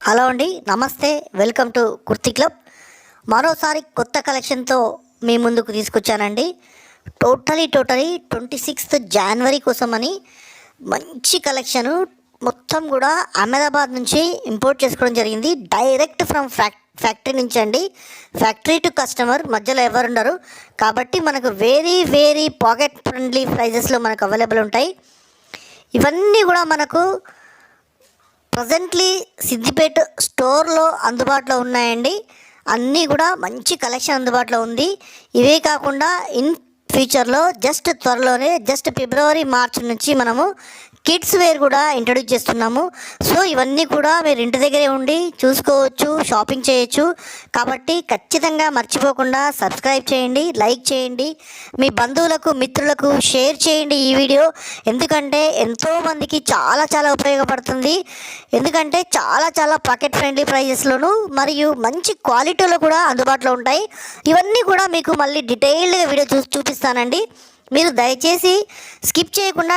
Hello అండి, నమస్తే. Welcome to kurti club. మరోసారి కొత్త కలెక్షన్తో మీ ముందుకు తీసుకొచ్చానండి. టోటలీ 26th జనవరి కోసమని మంచి కలెక్షను మొత్తం కూడా అహ్మదాబాద్ నుంచి ఇంపోర్ట్ చేసుకోవడం జరిగింది. డైరెక్ట్ ఫ్రమ్ ఫ్యాక్టరీ నుంచి అండి. ఫ్యాక్టరీ టు కస్టమర్ మధ్యలో ఎవరు ఉండరు కాబట్టి మనకు వెరీ పాకెట్ ఫ్రెండ్లీ ప్రైజెస్లో మనకు అవైలబుల్ ఉంటాయి. ఇవన్నీ కూడా మనకు ప్రజెంట్లీ సిద్దిపేట స్టోర్లో అందుబాటులో ఉన్నాయండి. అన్నీ కూడా మంచి కలెక్షన్ అందుబాటులో ఉంది. ఇవే కాకుండా ఇన్ ఫ్యూచర్లో త్వరలోనే ఫిబ్రవరి మార్చి నుంచి మనము కిడ్స్ వేర్ కూడా ఇంట్రడ్యూస్ చేస్తున్నాము. సో ఇవన్నీ కూడా మీరు ఇంటి దగ్గరే ఉండి చూసుకోవచ్చు, షాపింగ్ చేయొచ్చు. కాబట్టి ఖచ్చితంగా మర్చిపోకుండా సబ్స్క్రైబ్ చేయండి, లైక్ చేయండి, మీ బంధువులకు మిత్రులకు షేర్ చేయండి ఈ వీడియో. ఎందుకంటే ఎంతోమందికి చాలా ఉపయోగపడుతుంది. ఎందుకంటే చాలా పాకెట్ ఫ్రెండ్లీ ప్రైజెస్లోను మరియు మంచి క్వాలిటీలో కూడా అందుబాటులో ఉంటాయి. ఇవన్నీ కూడా మీకు మళ్ళీ డీటెయిల్డ్గా వీడియో చూపిస్తానండి. మీరు దయచేసి స్కిప్ చేయకుండా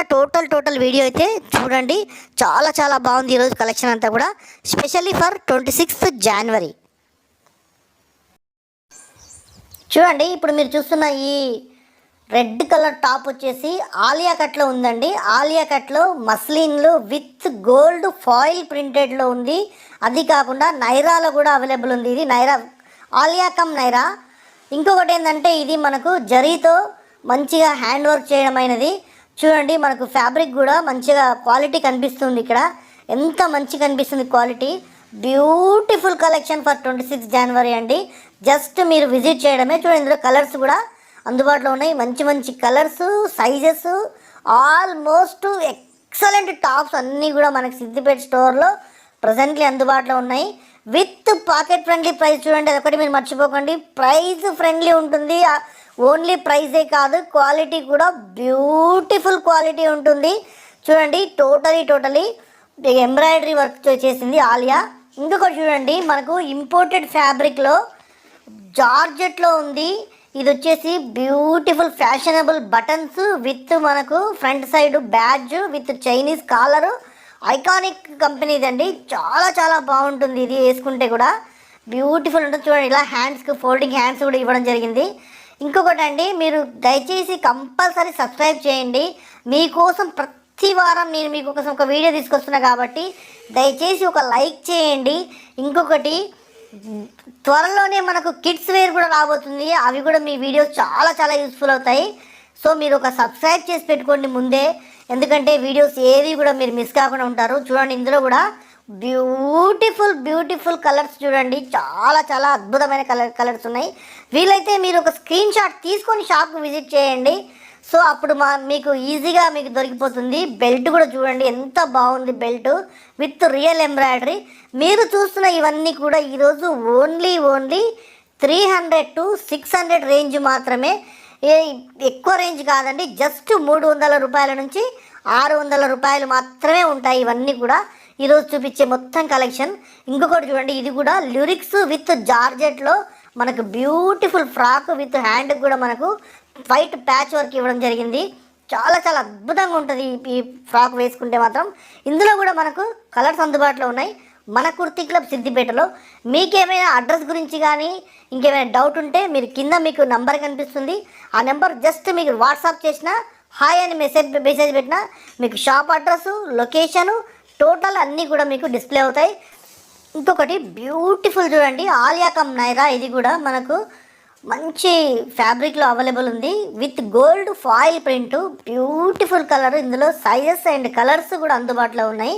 టోటల్ వీడియో అయితే చూడండి. చాలా బాగుంది ఈరోజు కలెక్షన్ అంతా కూడా, స్పెషల్లీ ఫర్ 26th జనవరి. చూడండి, ఇప్పుడు మీరు చూస్తున్న ఈ రెడ్ కలర్ టాప్ వచ్చేసి ఆలియా కట్లో ఉందండి. ఆలియా కట్లో మస్లిన్లు విత్ గోల్డ్ ఫాయిల్ ప్రింటెడ్లో ఉంది. అది కాకుండా నైరాలో కూడా అవైలబుల్ ఉంది. ఇది నైరా, ఆలియా కమ్ నైరా. ఇంకొకటి ఏంటంటే ఇది మనకు జరీతో మంచిగా హ్యాండ్ వర్క్ చేయడమైనది. చూడండి, మనకు ఫ్యాబ్రిక్ కూడా మంచిగా క్వాలిటీ కనిపిస్తుంది. ఇక్కడ ఎంత మంచిగా కనిపిస్తుంది quality. Beautiful collection for 26th జనవరి అండి. జస్ట్ మీరు విజిట్ చేయడమే. చూడండి, ఇందులో కలర్స్ కూడా అందుబాటులో ఉన్నాయి. మంచి colours, sizes, almost excellent tops అన్నీ కూడా మనకి సిద్దిపేట స్టోర్లో ప్రజెంట్లీ అందుబాటులో ఉన్నాయి. With pocket friendly price. చూడండి, అదొకటి మీరు మర్చిపోకండి. ప్రైస్ ఫ్రెండ్లీ ఉంటుంది. ఓన్లీ ప్రైజే కాదు, క్వాలిటీ కూడా బ్యూటిఫుల్ క్వాలిటీ ఉంటుంది. చూడండి, టోటలీ ఎంబ్రాయిడరీ వర్క్ చేసింది ఆలియా. ఇంకొకటి చూడండి, మనకు ఇంపోర్టెడ్ ఫ్యాబ్రిక్లో జార్జెట్లో ఉంది. ఇది వచ్చేసి బ్యూటిఫుల్ ఫ్యాషనబుల్ బటన్స్ విత్ మనకు front side badge with Chinese collar. Iconic company ఇదండి. చాలా బాగుంటుంది. ఇది వేసుకుంటే కూడా బ్యూటిఫుల్ ఉంటుంది. చూడండి, ఇలా హ్యాండ్స్కి ఫోల్డింగ్ హ్యాండ్స్ కూడా ఇవ్వడం జరిగింది. ఇంకొకటి అండి, మీరు దయచేసి కంపల్సరీ సబ్స్క్రైబ్ చేయండి. మీకోసం ప్రతి వారం నేను మీకోసం ఒక వీడియో తీసుకొస్తున్నా కాబట్టి దయచేసి ఒక లైక్ చేయండి. ఇంకొకటి, త్వరలోనే మనకు కిడ్స్ వేర్ కూడా రాబోతుంది. అవి కూడా మీ వీడియోస్ చాలా యూస్ఫుల్ అవుతాయి. సో మీరు ఒక సబ్స్క్రైబ్ చేసి పెట్టుకోండి ముందే. ఎందుకంటే వీడియోస్ ఏవి కూడా మీరు మిస్ కాకుండా ఉంటారు. చూడండి, ఇందులో కూడా బ్యూటిఫుల్ కలర్స్ చూడండి. చాలా అద్భుతమైన కలర్స్ ఉన్నాయి. వీలైతే మీరు ఒక స్క్రీన్ షాట్ తీసుకొని షాప్కి విజిట్ చేయండి. సో అప్పుడు మీకు ఈజీగా మీకు దొరికిపోతుంది. బెల్ట్ కూడా చూడండి ఎంత బాగుంది. Belt with real embroidery. మీరు చూస్తున్న ఇవన్నీ కూడా ఈరోజు ఓన్లీ 300 to 600 రేంజ్ మాత్రమే. ఎక్కువ రేంజ్ కాదండి. జస్ట్ 300 రూపాయల నుంచి 600 రూపాయలు మాత్రమే ఉంటాయి ఇవన్నీ కూడా ఈరోజు చూపించే మొత్తం కలెక్షన్. ఇంకొకటి చూడండి, ఇది కూడా లిరిక్స్ విత్ జార్జెట్లో మనకు బ్యూటిఫుల్ ఫ్రాక్ విత్ హ్యాండ్ కూడా మనకు వైట్ ప్యాచ్ వర్క్ ఇవ్వడం జరిగింది. చాలా అద్భుతంగా ఉంటుంది ఈ ఫ్రాక్ వేసుకుంటే మాత్రం. ఇందులో కూడా మనకు కలర్స్ అందుబాటులో ఉన్నాయి మన కుర్తి క్లబ్ సిద్దిపేటలో. మీకేమైనా అడ్రస్ గురించి కానీ ఇంకేమైనా డౌట్ ఉంటే మీరు కింద మీకు నంబర్ కనిపిస్తుంది. ఆ నెంబర్ జస్ట్ మీకు వాట్సాప్ చేసినా, హాయ్ అని మెసేజ్ పెట్టినా మీకు షాప్ అడ్రస్, లొకేషను టోటల్ అన్నీ కూడా మీకు డిస్ప్లే అవుతాయి. ఇంకొకటి బ్యూటిఫుల్ చూడండి, ఆలియా కమ్ నైరా. ఇది కూడా మనకు మంచి ఫ్యాబ్రిక్లో అవైలబుల్ ఉంది with gold foil print. Beautiful colour. ఇందులో సైజెస్ అండ్ కలర్స్ కూడా అందుబాటులో ఉన్నాయి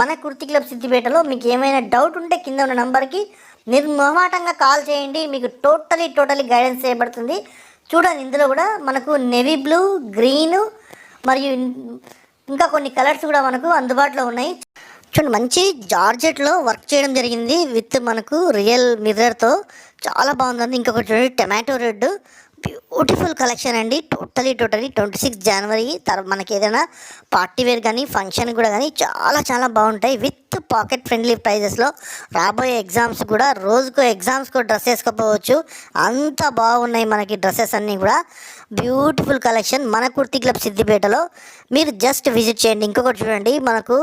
మన కుర్తి క్లబ్ సిద్దిపేటలో. మీకు ఏమైనా డౌట్ ఉంటే కింద ఉన్న నంబర్కి నిర్మోహమాటంగా కాల్ చేయండి. మీకు టోటలీ గైడెన్స్ చేయబడుతుంది. చూడండి, ఇందులో కూడా మనకు నేవీ బ్లూ, గ్రీను మరియు ఇంకా కొన్ని కలర్స్ కూడా మనకు అందుబాటులో ఉన్నాయి. చూడండి, మంచి జార్జెట్లో వర్క్ చేయడం జరిగింది విత్ మనకు రియల్ మిర్రర్తో. చాలా బాగుందండి. ఇంకొకటి చూడండి, టమాటో రెడ్. బ్యూటిఫుల్ కలెక్షన్ అండి. టోటలీ 26th జనవరి మనకి ఏదైనా పార్టీ వేర్ కానీ ఫంక్షన్ కూడా కానీ చాలా బాగుంటాయి విత్ పాకెట్ ఫ్రెండ్లీ ప్రైజెస్లో. రాబోయే ఎగ్జామ్స్ కూడా రోజుకో ఎగ్జామ్స్కో డ్రెస్ వేసుకోపోవచ్చు, అంత బాగున్నాయి మనకి డ్రెస్సెస్ అన్నీ కూడా. బ్యూటిఫుల్ కలెక్షన్ మన కుర్తి క్లబ్ సిద్దిపేటలో. మీరు జస్ట్ విజిట్ చేయండి. ఇంకొకటి చూడండి, మనకు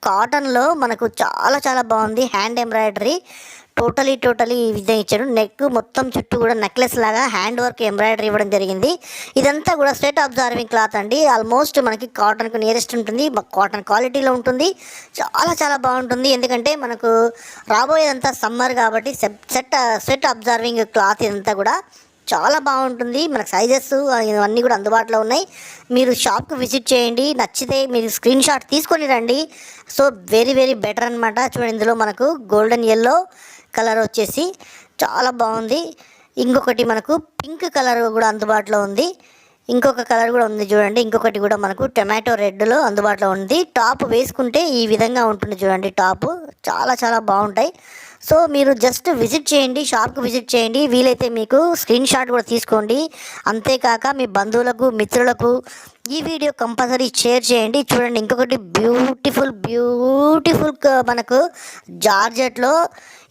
కాటన్లో మనకు చాలా చాలా బాగుంది. హ్యాండ్ ఎంబ్రాయిడరీ టోటలీ ఈ విధంగా ఇచ్చారు. నెక్ మొత్తం చుట్టూ కూడా నెక్లెస్ లాగా హ్యాండ్ వర్క్ ఎంబ్రాయిడరీ ఇవ్వడం జరిగింది. ఇదంతా కూడా స్వెట్ అబ్జార్వింగ్ క్లాత్ అండి. ఆల్మోస్ట్ మనకి కాటన్కు నియరెస్ట్ ఉంటుంది, కాటన్ క్వాలిటీలో ఉంటుంది. చాలా చాలా బాగుంటుంది. ఎందుకంటే మనకు రాబోయేదంతా సమ్మర్ కాబట్టి స్వెట్ అబ్జార్వింగ్ క్లాత్ ఇదంతా కూడా చాలా బాగుంటుంది. మనకు సైజెస్ ఇవన్నీ కూడా అందుబాటులో ఉన్నాయి. మీరు షాప్కి విజిట్ చేయండి, నచ్చితే మీరు స్క్రీన్ షాట్ తీసుకొని రండి. సో వెరీ బెటర్ అనమాట. చూడండి, ఇందులో మనకు గోల్డెన్ ఎల్లో కలర్ వచ్చేసి చాలా బాగుంది. ఇంకొకటి మనకు పింక్ కలర్ కూడా అందుబాటులో ఉంది. ఇంకొక కలర్ కూడా ఉంది చూడండి. ఇంకొకటి కూడా మనకు టొమాటో రెడ్లో అందుబాటులో ఉంది. టాప్ వేసుకుంటే ఈ విధంగా ఉంటుంది చూడండి. టాప్ చాలా చాలా బాగుంటాయి. సో మీరు జస్ట్ విజిట్ చేయండి, షాప్కి విజిట్ చేయండి. వీలైతే మీకు స్క్రీన్ షాట్ కూడా తీసుకోండి. అంతేకాక మీ బంధువులకు మిత్రులకు ఈ వీడియో కంపల్సరీ షేర్ చేయండి. చూడండి, ఇంకొకటి బ్యూటిఫుల్ మనకు జార్జెట్లో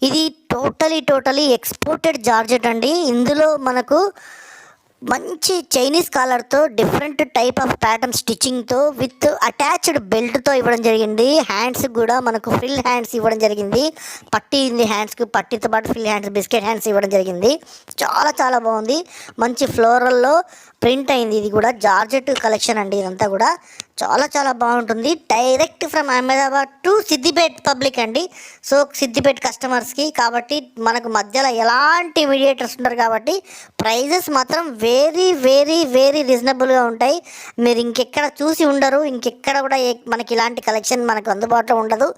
ఇది టోటలీ ఎక్స్పోర్టెడ్ జార్జెట్ అండి. ఇందులో మనకు మంచి చైనీస్ కాలర్తో డిఫరెంట్ టైప్ ఆఫ్ ప్యాటర్న్ స్టిచ్చింగ్తో విత్ అటాచ్డ్ బెల్ట్తో ఇవ్వడం జరిగింది. హ్యాండ్స్కి కూడా మనకు ఫ్రిల్ హ్యాండ్స్ ఇవ్వడం జరిగింది. పట్టీ ఉంది హ్యాండ్స్కి, పట్టీతో పాటు ఫ్రిల్ హ్యాండ్స్, బిస్కెట్ హ్యాండ్స్ ఇవ్వడం జరిగింది. చాలా చాలా బాగుంది. మంచి ఫ్లోరల్లో ప్రింట్ అయింది. ఇది కూడా జార్జెట్ కలెక్షన్ అండి. ఇదంతా కూడా చాలా చాలా బాగుంటుంది. Direct from Ahmedabad to Siddipet public అండి. సో సిద్దిపేట్ కస్టమర్స్కి కాబట్టి మనకు మధ్యలో ఎలాంటి మీడియేటర్స్ ఉంటారు కాబట్టి ప్రైజెస్ మాత్రం వెరీ రీజనబుల్గా ఉంటాయి. మీరు ఇంకెక్కడ చూసి ఉండరు, ఇంకెక్కడ కూడా మనకి ఇలాంటి కలెక్షన్ మనకు అందుబాటులో ఉండదు.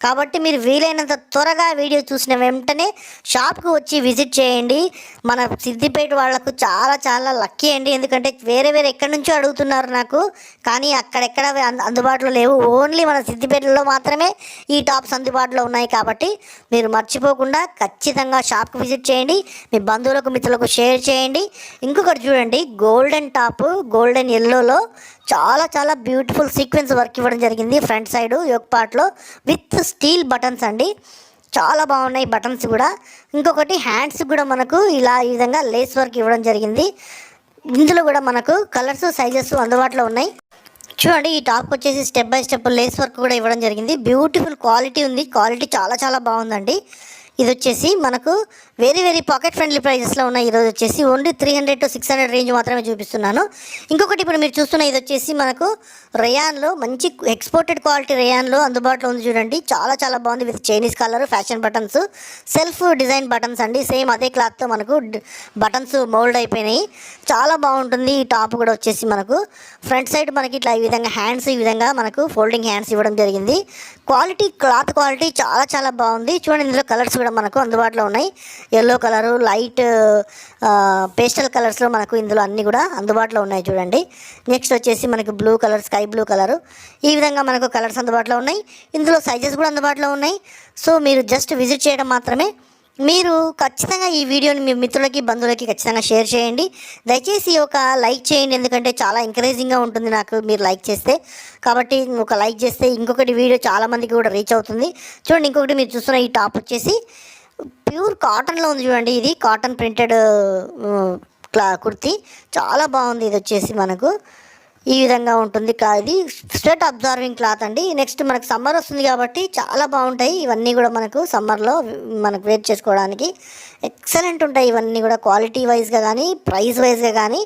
కాబట్టి మీరు వీలైనంత త్వరగా వీడియో చూసిన వెంటనే షాప్కి వచ్చి విజిట్ చేయండి. మన సిద్దిపేట వాళ్ళకు చాలా చాలా లక్కీ అండి. ఎందుకంటే వేరే ఎక్కడి నుంచో అడుగుతున్నారు నాకు, కానీ అక్కడెక్కడ అందుబాటులో లేవు. ఓన్లీ మన సిద్దిపేటలో మాత్రమే ఈ టాప్స్ అందుబాటులో ఉన్నాయి. కాబట్టి మీరు మర్చిపోకుండా ఖచ్చితంగా షాప్కి విజిట్ చేయండి. మీ బంధువులకు మిత్రులకు షేర్ చేయండి. ఇంకొకటి చూడండి, గోల్డెన్ టాప్, గోల్డెన్ ఎల్లోలో చాలా చాలా బ్యూటిఫుల్ సీక్వెన్స్ వర్క్ ఇవ్వడం జరిగింది. ఫ్రంట్ సైడ్ యోక్ పార్ట్లో విత్ స్టీల్ బటన్స్ అండి. చాలా బాగున్నాయి బటన్స్ కూడా. ఇంకొకటి హ్యాండ్స్ కూడా మనకు ఈ విధంగా లేస్ వర్క్ ఇవ్వడం జరిగింది. ఇందులో కూడా మనకు కలర్స్ సైజెస్ అందుబాటులో ఉన్నాయి. చూడండి, ఈ టాప్ వచ్చేసి step by step lace work కూడా ఇవ్వడం జరిగింది. బ్యూటిఫుల్ క్వాలిటీ ఉంది. క్వాలిటీ చాలా చాలా బాగుందండి. ఇది వచ్చేసి మనకు వెరీ పాకెట్ ఫ్రెండ్లీ ప్రైజెస్లో ఉన్నాయి. ఈరోజు వచ్చేసి ఓన్లీ 300 to 600 రేంజ్ మాత్రమే చూపిస్తున్నాను. ఇంకొకటి ఇప్పుడు మీరు చూస్తున్న ఇది వచ్చేసి మనకు రేయాన్లో మంచి ఎక్స్పోర్టెడ్ క్వాలిటీ రేయాన్లో అందుబాటులో ఉంది. చూడండి, చాలా చాలా బాగుంది. With Chinese colour, fashion buttons, self design buttons అండి. సేమ్ అదే క్లాత్తో మనకు బటన్స్ మోల్డ్ అయిపోయినాయి. చాలా బాగుంటుంది. ఈ టాప్ కూడా వచ్చేసి మనకు ఫ్రంట్ సైడ్ మనకి ఇట్లా ఈ విధంగా హ్యాండ్స్ ఈ విధంగా మనకు ఫోల్డింగ్ హ్యాండ్స్ ఇవ్వడం జరిగింది. క్లాత్ క్వాలిటీ చాలా చాలా బాగుంది. చూడండి, ఇందులో కలర్స్ కూడా మనకు అందుబాటులో ఉన్నాయి. ఎల్లో కలరు, లైట్ పేస్టల్ కలర్స్లో మనకు ఇందులో అన్నీ కూడా అందుబాటులో ఉన్నాయి. చూడండి, నెక్స్ట్ వచ్చేసి మనకు blue colour, sky blue colour, ఈ విధంగా మనకు కలర్స్ అందుబాటులో ఉన్నాయి. ఇందులో సైజెస్ కూడా అందుబాటులో ఉన్నాయి. సో మీరు జస్ట్ విజిట్ చేయడం మాత్రమే. మీరు ఖచ్చితంగా ఈ వీడియోని మీ మిత్రులకి బంధువులకి ఖచ్చితంగా షేర్ చేయండి. దయచేసి ఒక లైక్ చేయండి, ఎందుకంటే చాలా ఎంకరేజింగ్గా ఉంటుంది నాకు మీరు లైక్ చేస్తే. కాబట్టి ఒక లైక్ చేస్తే ఇంకొకటి వీడియో చాలామందికి కూడా రీచ్ అవుతుంది. చూడండి, ఇంకొకటి మీరు చూస్తున్న ఈ టాప్ వచ్చేసి ప్యూర్ కాటన్లో ఉంది. చూడండి, ఇది కాటన్ ప్రింటెడ్ కుర్తీ చాలా బాగుంది. ఇది వచ్చేసి మనకు ఈ విధంగా ఉంటుంది. ఇది స్వెట్ అబ్జార్వింగ్ క్లాత్ అండి. నెక్స్ట్ మనకు సమ్మర్ వస్తుంది కాబట్టి చాలా బాగుంటాయి. ఇవన్నీ కూడా మనకు సమ్మర్లో మనకు వేర్ చేసుకోవడానికి ఎక్సలెంట్ ఉంటాయి. ఇవన్నీ కూడా క్వాలిటీ వైజ్గా కానీ ప్రైస్ వైజ్గా కానీ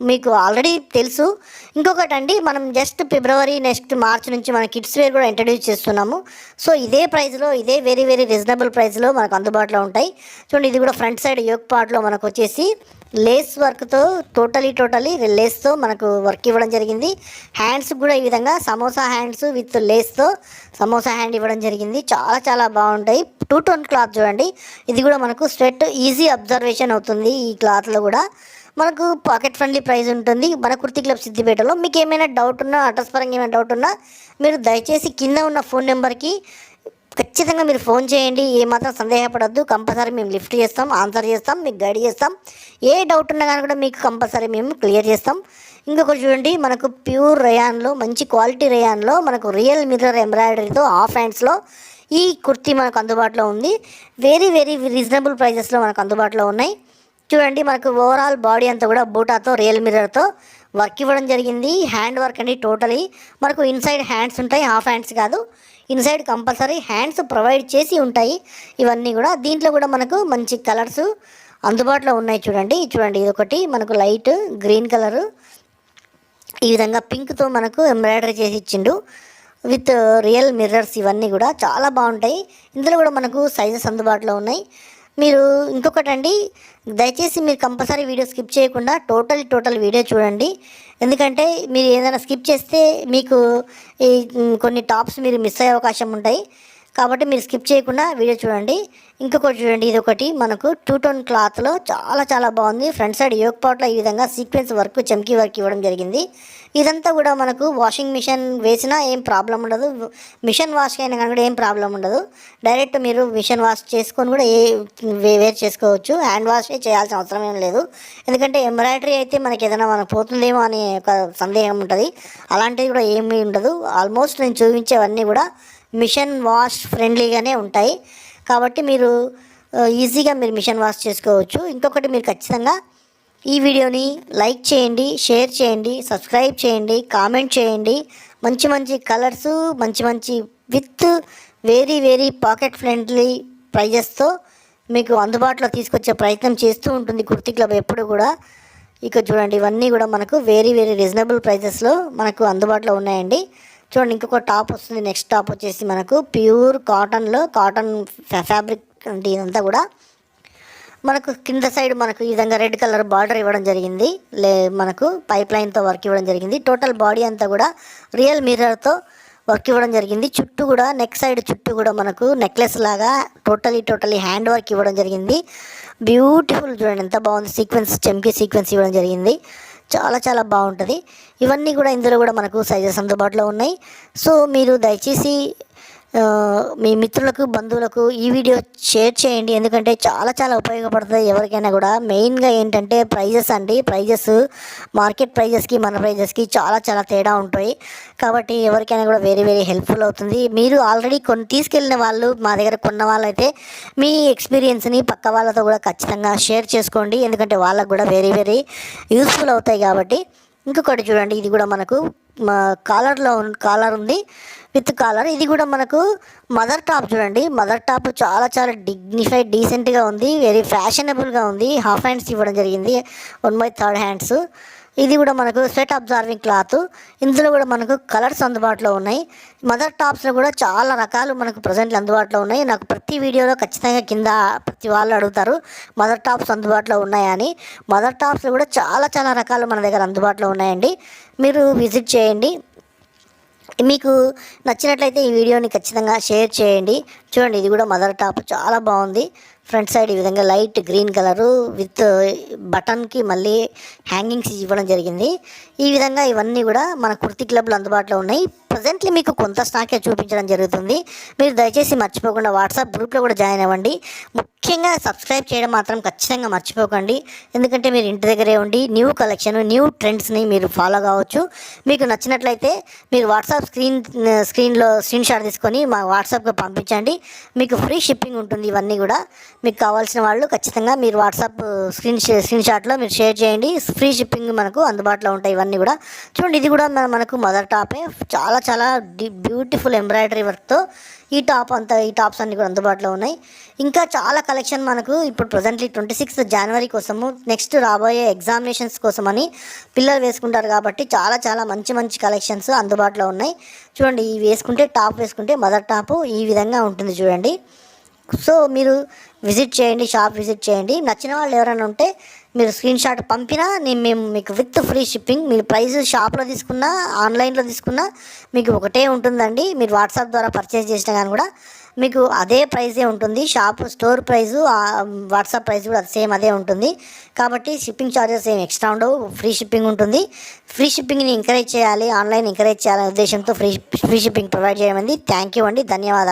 మీకు ఆల్రెడీ తెలుసు. ఇంకొకటి అండి, మనం జస్ట్ ఫిబ్రవరి నెక్స్ట్ మార్చ్ నుంచి మన కిడ్స్ వేర్ కూడా ఇంట్రడ్యూస్ చేస్తున్నాము. సో ఇదే ప్రైస్లో, ఇదే వెరీ రీజనబుల్ ప్రైస్లో మనకు అందుబాటులో ఉంటాయి. చూడండి, ఇది కూడా ఫ్రంట్ సైడ్ యోక్ పార్ట్లో మనకు వచ్చేసి లేస్ వర్క్తో టోటలీ లేస్తో మనకు వర్క్ ఇవ్వడం జరిగింది. హ్యాండ్స్ కూడా ఈ విధంగా సమోసా హ్యాండ్స్ విత్ లేస్తో సమోసా హ్యాండ్ ఇవ్వడం జరిగింది. చాలా చాలా బాగుంటాయి. 2 టోన్ క్లాత్ చూడండి, ఇది కూడా మనకు స్వెట్ ఈజీ అబ్జర్వేషన్ అవుతుంది. ఈ క్లాత్లో కూడా మనకు పాకెట్ ఫ్రెండ్లీ ప్రైస్ ఉంటుంది. మన కుర్తి క్లబ్ సిద్దిపేటలో. మీకు ఏమైనా డౌట్ ఉన్నా, అడ్రస్ పరంగా ఏమైనా డౌట్ ఉన్నా మీరు దయచేసి కింద ఉన్న ఫోన్ నెంబర్కి ఖచ్చితంగా మీరు ఫోన్ చేయండి. ఏమాత్రం సందేహపడద్దు. కంపల్సరీ మేము లిఫ్ట్ చేస్తాం, ఆన్సర్ చేస్తాం, మీకు గైడ్ చేస్తాం. ఏ డౌట్ ఉన్నా కానీ కూడా మీకు కంపల్సరీ మేము క్లియర్ చేస్తాం. ఇంకొకటి చూడండి, మనకు ప్యూర్ రేయాన్లో మంచి క్వాలిటీ రేయాన్లో మనకు రియల్ మిర్రర్ ఎంబ్రాయిడరీతో హాఫ్ హ్యాండ్స్లో ఈ కుర్తీ మనకు అందుబాటులో ఉంది. వెరీ రీజనబుల్ ప్రైజెస్లో మనకు అందుబాటులో ఉన్నాయి. చూడండి, మనకు ఓవరాల్ బాడీ అంతా కూడా బూటాతో రియల్ మిర్రర్తో వర్క్ ఇవ్వడం జరిగింది. హ్యాండ్ వర్క్ అండి టోటలీ. మనకు ఇన్సైడ్ హ్యాండ్స్ ఉంటాయి, హాఫ్ హ్యాండ్స్ కాదు. ఇన్సైడ్ కంపల్సరీ హ్యాండ్స్ ప్రొవైడ్ చేసి ఉంటాయి. ఇవన్నీ కూడా దీంట్లో కూడా మనకు మంచి కలర్స్ అందుబాటులో ఉన్నాయి. చూడండి ఇది ఒకటి మనకు లైట్ గ్రీన్ కలరు, ఈ విధంగా పింక్తో మనకు ఎంబ్రాయిడరీ చేసి ఇచ్చిండు విత్ రియల్ మిర్రర్స్. ఇవన్నీ కూడా చాలా బాగుంటాయి. ఇందులో కూడా మనకు సైజెస్ అందుబాటులో ఉన్నాయి. మీరు ఇంకొకటి అండి, దయచేసి మీరు కంపల్సరీ వీడియో స్కిప్ చేయకుండా టోటల్ వీడియో చూడండి. ఎందుకంటే మీరు ఏదైనా స్కిప్ చేస్తే మీకు ఈ కొన్ని టాప్స్ మీరు మిస్ అయ్యే అవకాశం ఉంటాయి. కాబట్టి మీరు స్కిప్ చేయకుండా వీడియో చూడండి. ఇంకొకటి చూడండి, ఇది ఒకటి మనకు 2 టోన్ క్లాత్లో చాలా బాగుంది. ఫ్రంట్ సైడ్ యోక్ పాట్లో ఈ విధంగా సీక్వెన్స్ వర్క్, చమ్కీ వర్క్ ఇవ్వడం జరిగింది. ఇదంతా కూడా మనకు వాషింగ్ మిషన్ వేసినా ఏం ప్రాబ్లం ఉండదు, మిషన్ వాష్ అయినా కానీ కూడా ఏం ప్రాబ్లం ఉండదు. డైరెక్ట్ మీరు మిషన్ వాష్ చేసుకొని కూడా వేర్ చేసుకోవచ్చు. హ్యాండ్ వాష్ చేయాల్సిన అవసరం ఏం లేదు. ఎందుకంటే ఎంబ్రాయిడరీ అయితే మనకి ఏదైనా మనకు పోతుందేమో అనే ఒక సందేహం ఉంటుంది. అలాంటిది కూడా ఏమీ ఉండదు. ఆల్మోస్ట్ నేను చూపించేవన్నీ కూడా మిషన్ వాష్ ఫ్రెండ్లీగానే ఉంటాయి. కాబట్టి మీరు ఈజీగా మీరు మిషన్ వాష్ చేసుకోవచ్చు. ఇంకొకటి, మీరు ఖచ్చితంగా ఈ వీడియోని లైక్ చేయండి, షేర్ చేయండి, సబ్స్క్రైబ్ చేయండి, కామెంట్ చేయండి. మంచి కలర్స్, మంచి విత్ వెరీ పాకెట్ ఫ్రెండ్లీ ప్రైజెస్తో మీకు అందుబాటులో తీసుకొచ్చే ప్రయత్నం చేస్తూ ఉంటుంది కుర్తీ క్లబ్ ఎప్పుడు కూడా. ఇక చూడండి, ఇవన్నీ కూడా మనకు వెరీ రీజనబుల్ ప్రైజెస్లో మనకు అందుబాటులో ఉన్నాయండి. చూడండి, ఇంకొక టాప్ వస్తుంది. నెక్స్ట్ టాప్ వచ్చేసి మనకు ప్యూర్ కాటన్లో, కాటన్ ఫ్యాబ్రిక్ అంటే ఇదంతా కూడా మనకు కింద సైడ్ మనకు ఈ విధంగా రెడ్ కలర్ బార్డర్ ఇవ్వడం జరిగింది. మనకు పైప్ లైన్తో వర్క్ ఇవ్వడం జరిగింది. టోటల్ బాడీ అంతా కూడా రియల్ మిర్రర్తో వర్క్ ఇవ్వడం జరిగింది. చుట్టూ కూడా నెక్ సైడ్ చుట్టూ కూడా మనకు నెక్లెస్ లాగా టోటలీ హ్యాండ్ వర్క్ ఇవ్వడం జరిగింది. బ్యూటిఫుల్, చూడండి ఎంత బాగుంది. సీక్వెన్స్, చమ్కీ సీక్వెన్స్ ఇవ్వడం జరిగింది. చాలా బాగుంటుంది. ఇవన్నీ కూడా ఇందులో కూడా మనకు సైజెస్ అందుబాటులో ఉన్నాయి. సో మీరు దయచేసి మీ మిత్రులకు, బంధువులకు ఈ వీడియో షేర్ చేయండి. ఎందుకంటే చాలా ఉపయోగపడుతుంది ఎవరికైనా కూడా. మెయిన్గా ఏంటంటే ప్రైజెస్ అండి. ప్రైజెస్ మార్కెట్ ప్రైజెస్కి మన ప్రైజెస్కి చాలా తేడా ఉంటాయి. కాబట్టి ఎవరికైనా కూడా వెరీ హెల్ప్ఫుల్ అవుతుంది. మీరు ఆల్రెడీ తీసుకెళ్ళిన వాళ్ళు, మా దగ్గర కొన్న వాళ్ళైతే మీ ఎక్స్పీరియన్స్ని పక్క వాళ్ళతో కూడా ఖచ్చితంగా షేర్ చేసుకోండి. ఎందుకంటే వాళ్ళకు కూడా వెరీ యూస్ఫుల్ అవుతాయి కాబట్టి. ఇంకొకటి చూడండి, ఇది కూడా మనకు కాలర్ ఉంది విత్ కాలర్. ఇది కూడా మనకు మదర్ టాప్. చూడండి, మదర్ టాప్ చాలా డిగ్నిఫైడ్, డీసెంట్గా ఉంది. వెరీ ఫ్యాషనబుల్గా ఉంది. హాఫ్ హ్యాండ్స్ ఇవ్వడం జరిగింది, 1/3 హ్యాండ్స్. ఇది కూడా మనకు స్వెట్ అబ్జార్వింగ్ క్లాత్. ఇందులో కూడా మనకు కలర్స్ అందుబాటులో ఉన్నాయి. మదర్ టాప్స్లో కూడా చాలా రకాలు మనకు ప్రజెంట్లు అందుబాటులో ఉన్నాయి. నాకు ప్రతి వీడియోలో ఖచ్చితంగా కింద ప్రతి వాళ్ళు అడుగుతారు మదర్ టాప్స్ అందుబాటులో ఉన్నాయని. మదర్ టాప్స్లో కూడా చాలా రకాలు మన దగ్గర అందుబాటులో ఉన్నాయండి. మీరు విజిట్ చేయండి. మీకు నచ్చినట్లయితే ఈ వీడియోని ఖచ్చితంగా షేర్ చేయండి. చూడండి, ఇది కూడా మదర్ టాప్ చాలా బాగుంది. ఫ్రంట్ సైడ్ ఈ విధంగా లైట్ గ్రీన్ కలరు విత్ బటన్కి మళ్ళీ హ్యాంగింగ్స్ ఇవ్వడం జరిగింది. ఈ విధంగా ఇవన్నీ కూడా మన కుర్తీ క్లబ్లో అందుబాటులో ఉన్నాయి. ప్రజెంట్లీ మీకు కొంత స్టాకే చూపించడం జరుగుతుంది. మీరు దయచేసి మర్చిపోకుండా వాట్సాప్ గ్రూప్లో కూడా జాయిన్ అవ్వండి. ముఖ్యంగా సబ్స్క్రైబ్ చేయడం మాత్రం ఖచ్చితంగా మర్చిపోకండి. ఎందుకంటే మీరు ఇంటి దగ్గరే ఉండి న్యూ కలెక్షన్, న్యూ ట్రెండ్స్ని మీరు ఫాలో కావచ్చు. మీకు నచ్చినట్లయితే మీరు వాట్సాప్ స్క్రీన్లో స్క్రీన్ షాట్ తీసుకొని మా వాట్సాప్కి పంపించండి. మీకు ఫ్రీ షిప్పింగ్ ఉంటుంది. ఇవన్నీ కూడా మీకు కావాల్సిన వాళ్ళు ఖచ్చితంగా మీరు వాట్సాప్ స్క్రీన్ షాట్లో మీరు షేర్ చేయండి. ఫ్రీ షిప్పింగ్ మనకు అందుబాటులో ఉంటాయి. ఇవన్నీ కూడా చూడండి, ఇది కూడా మనకు మదర్ టాపే. చాలా బ్యూటిఫుల్ ఎంబ్రాయిడరీ వర్క్తో ఈ టాప్స్ అన్నీ కూడా అందుబాటులో ఉన్నాయి. ఇంకా చాలా కలెక్షన్ మనకు ఇప్పుడు ప్రజెంట్లీ 26 జనవరి కోసము, నెక్స్ట్ రాబోయే ఎగ్జామినేషన్స్ కోసమని పిల్లలు వేసుకుంటారు కాబట్టి చాలా మంచి కలెక్షన్స్ అందుబాటులో ఉన్నాయి. చూడండి, ఈ వేసుకుంటే టాప్ వేసుకుంటే మదర్ టాపు ఈ విధంగా ఉంటుంది చూడండి. సో మీరు విజిట్ చేయండి, షాప్ విజిట్ చేయండి. నచ్చిన వాళ్ళు ఎవరైనా ఉంటే మీరు స్క్రీన్ షాట్ పంపినా మేము మీకు విత్ ఫ్రీ షిప్పింగ్. మీరు ప్రైస్ షాప్లో తీసుకున్నా, ఆన్లైన్లో తీసుకున్నా మీకు ఒకటే ఉంటుందండి. మీరు వాట్సాప్ ద్వారా పర్చేస్ చేసినా కానీ కూడా మీకు అదే ప్రైజే ఉంటుంది. స్టోర్ ప్రైజు, వాట్సాప్ ప్రైస్ కూడా సేమ్ అదే ఉంటుంది. కాబట్టి షిప్పింగ్ ఛార్జెస్ ఏం ఎక్స్ట్రా ఉండవు, ఫ్రీ షిప్పింగ్ ఉంటుంది. ఫ్రీ షిప్పింగ్ని ఎంకరేజ్ చేయాలి, ఆన్లైన్ ఎంకరేజ్ చేయాలనే ఉద్దేశంతో ఫ్రీ షిప్పింగ్ ప్రొవైడ్ చేయడం. థ్యాంక్ యూ అండి, ధన్యవాదాలు.